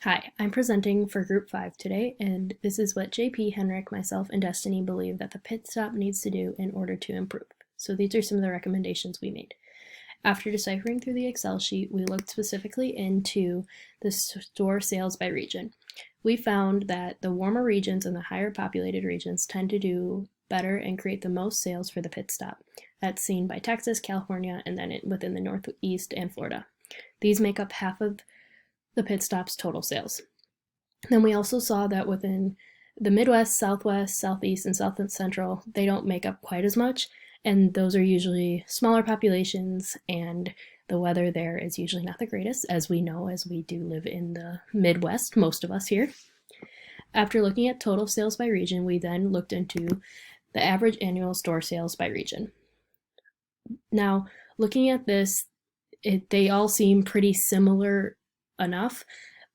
Hi, I'm presenting for Group 5 today, and this is what JP, Henrik, myself, and Destiny believe that the pit stop needs to do in order to improve. So these are some of the recommendations we made. After deciphering through the Excel sheet, we looked specifically into the store sales by region. We found that the warmer regions and the higher populated regions tend to do better and create the most sales for the pit stop. That's seen by Texas, California, and then within the Northeast and Florida. These make up half of the pit stop's total sales. Then we also saw that within the Midwest, Southwest, Southeast, and South and Central, they don't make up quite as much, and those are usually smaller populations, and the weather there is usually not the greatest, as we know, as we do live in the Midwest, most of us here. After looking at total sales by region, we then looked into the average annual store sales by region. Now, looking at this, they all seem pretty similar enough,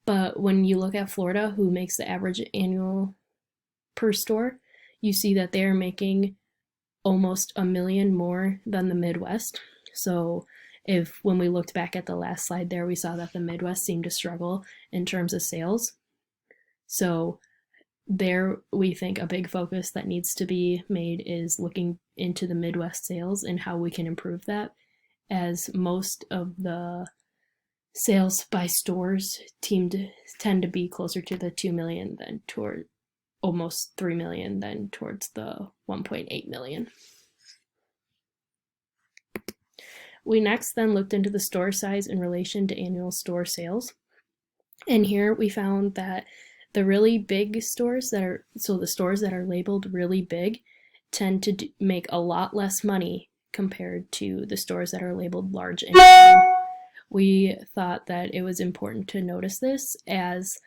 but when you look at Florida, who makes the average annual per store, you see that they're making almost $1 million more than the Midwest. So when we looked back at the last slide there, we saw that the Midwest seemed to struggle in terms of sales. So there, we think a big focus that needs to be made is looking into the Midwest sales and how we can improve that, as most of the sales by stores tend to be closer to the 2 million than toward almost 3 million than towards the 1.8 million. We next then looked into the store size in relation to annual store sales. And here we found that the really big stores the stores that are labeled really big tend to make a lot less money compared to the stores that are labeled large and medium. We thought that it was important to notice this, as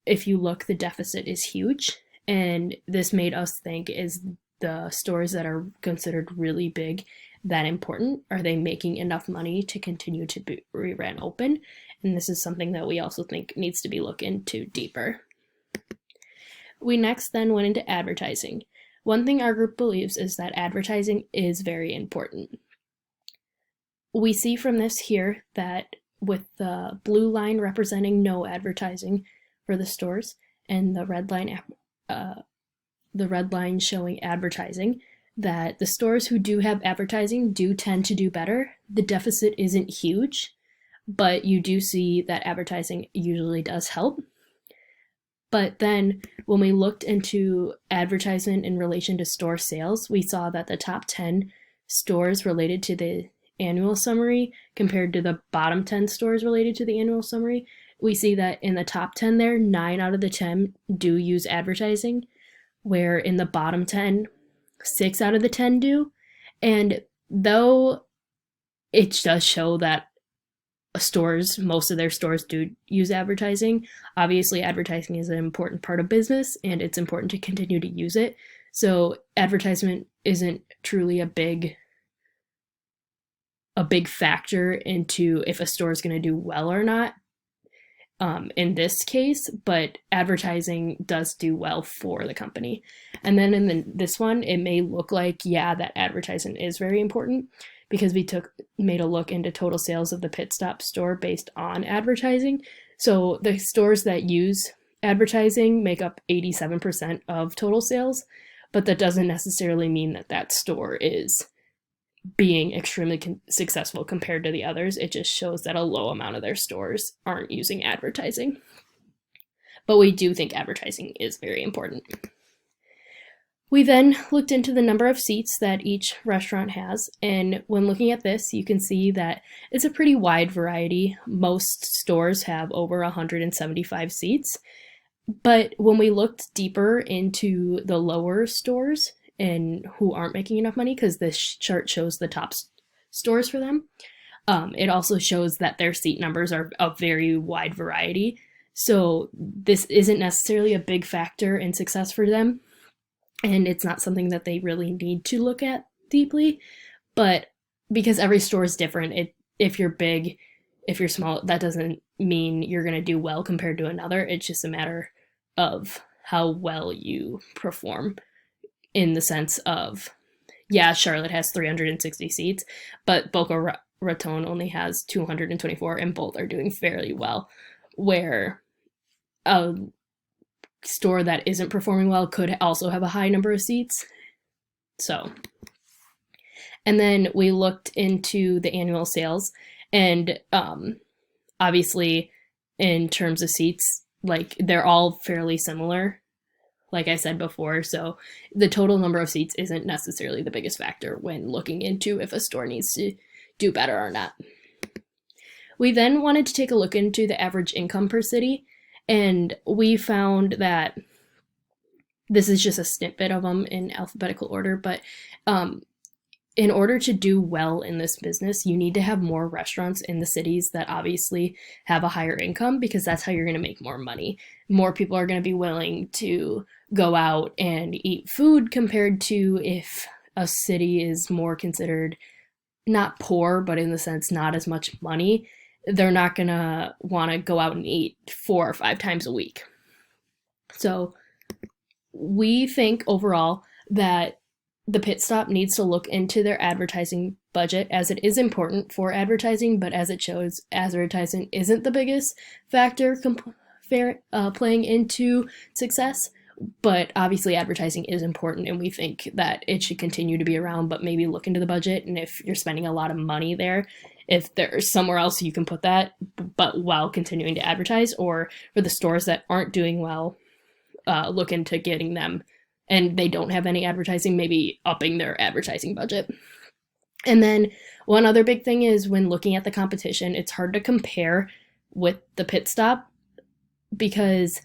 if you look, the deficit is huge, and this made us think, is the stores that are considered really big that important? Are they making enough money to continue to be ran open? And this is something that we also think needs to be looked into deeper. We next then went into advertising. One thing our group believes is that advertising is very important. We see from this here that with the blue line representing no advertising for the stores and the red line showing advertising, that the stores who do have advertising do tend to do better. The deficit isn't huge, but you do see that advertising usually does help. But then when we looked into advertisement in relation to store sales, we saw that the top 10 stores related to the annual summary compared to the bottom 10 stores related to the annual summary, we see that in the top 10 there, 9 out of the 10 do use advertising, where in the bottom 10, 6 out of the 10 do. And though it does show that most of their stores do use advertising, obviously advertising is an important part of business and it's important to continue to use it. So advertisement isn't truly a big factor into if a store is going to do well or not in this case, but advertising does do well for the company. And then in this one, it may look like, yeah, that advertising is very important, because we made a look into total sales of the pit stop store based on advertising. So the stores that use advertising make up 87% of total sales, but that doesn't necessarily mean that that store is being extremely successful compared to the others. It just shows that a low amount of their stores aren't using advertising. But we do think advertising is very important. We then looked into the number of seats that each restaurant has, and when looking at this, you can see that it's a pretty wide variety. Most stores have over 175 seats, but when we looked deeper into the lower stores and who aren't making enough money, because this chart shows the top stores for them, it also shows that their seat numbers are a very wide variety. So this isn't necessarily a big factor in success for them, and it's not something that they really need to look at deeply. But because every store is different, if you're big, if you're small, that doesn't mean you're going to do well compared to another. It's just a matter of how well you perform, in the sense of, yeah, Charlotte has 360 seats, but Boca Raton only has 224, and both are doing fairly well. Where a store that isn't performing well could also have a high number of seats. So, and then we looked into the annual sales, and obviously, in terms of seats, like they're all fairly similar, like I said before. So the total number of seats isn't necessarily the biggest factor when looking into if a store needs to do better or not. We then wanted to take a look into the average income per city, and we found that this is just a snippet of them in alphabetical order, but in order to do well in this business, you need to have more restaurants in the cities that obviously have a higher income, because that's how you're going to make more money. More people are going to be willing to go out and eat food compared to if a city is more considered not poor, but in the sense not as much money. They're not going to want to go out and eat 4 or 5 times a week. So we think overall that the pit stop needs to look into their advertising budget, as it is important for advertising, but as it shows, advertising isn't the biggest factor playing into success. But obviously advertising is important, and we think that it should continue to be around, but maybe look into the budget, and if you're spending a lot of money there, if there's somewhere else you can put that, but while continuing to advertise. Or for the stores that aren't doing well, look into getting them, and they don't have any advertising, maybe upping their advertising budget. And then one other big thing is when looking at the competition, it's hard to compare with the pit stop because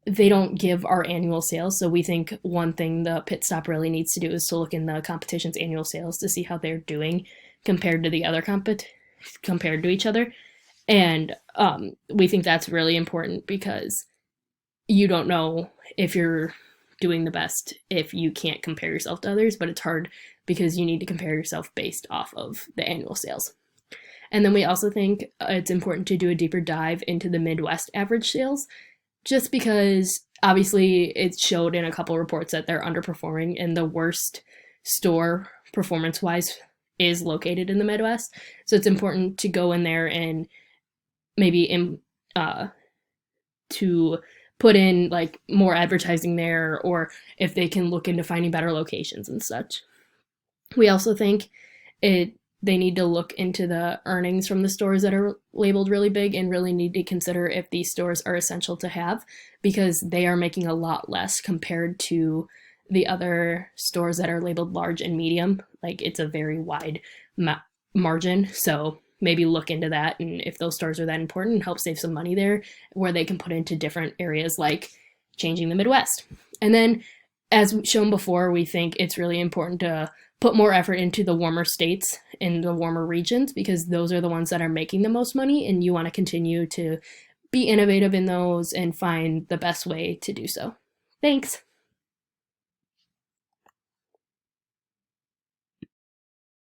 they don't give our annual sales. So we think one thing the pit stop really needs to do is to look in the competition's annual sales to see how they're doing compared to the other compared to each other. And we think that's really important, because you don't know if you're doing the best if you can't compare yourself to others, but it's hard because you need to compare yourself based off of the annual sales. And then we also think it's important to do a deeper dive into the Midwest average sales, just because obviously it showed in a couple reports that they're underperforming, and the worst store performance-wise is located in the Midwest. So it's important to go in there and maybe to put in like more advertising there, or if they can look into finding better locations and such. We also think they need to look into the earnings from the stores that are labeled really big, and really need to consider if these stores are essential to have, because they are making a lot less compared to the other stores that are labeled large and medium. Like, it's a very wide margin. So maybe look into that, and if those stores are that important, help save some money there, where they can put into different areas like changing the Midwest. And then, as shown before, we think it's really important to put more effort into the warmer states in the warmer regions, because those are the ones that are making the most money, and you want to continue to be innovative in those and find the best way to do so. Thanks.